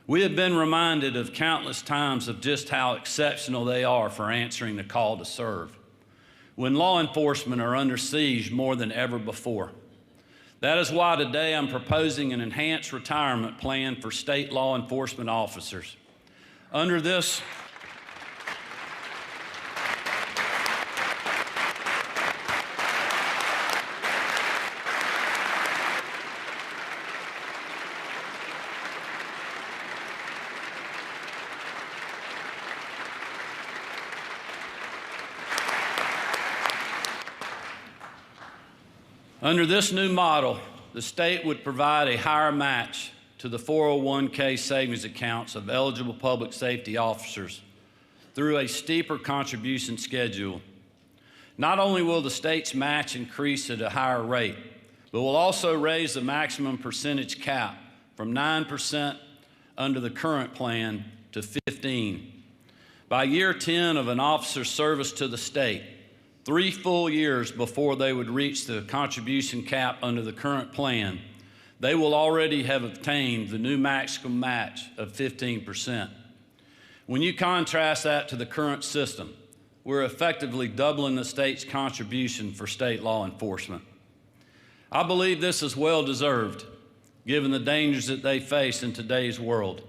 We have been reminded of countless times of just how exceptional they are for answering the call to serve, when law enforcement are under siege more than ever before. That is why today I'm proposing an enhanced retirement plan for state law enforcement officers. Under this Under this new model, the state would provide a higher match to the 401k savings accounts of eligible public safety officers through a steeper contribution schedule. Not only will the state's match increase at a higher rate, but will also raise the maximum percentage cap from 9% under the current plan to 15%. By year 10 of an officer's service to the state, 3 full years before they would reach the contribution cap under the current plan, they will already have obtained the new maximum match of 15%. When you contrast that to the current system, we're effectively doubling the state's contribution for state law enforcement. I believe this is well deserved, given the dangers that they face in today's world.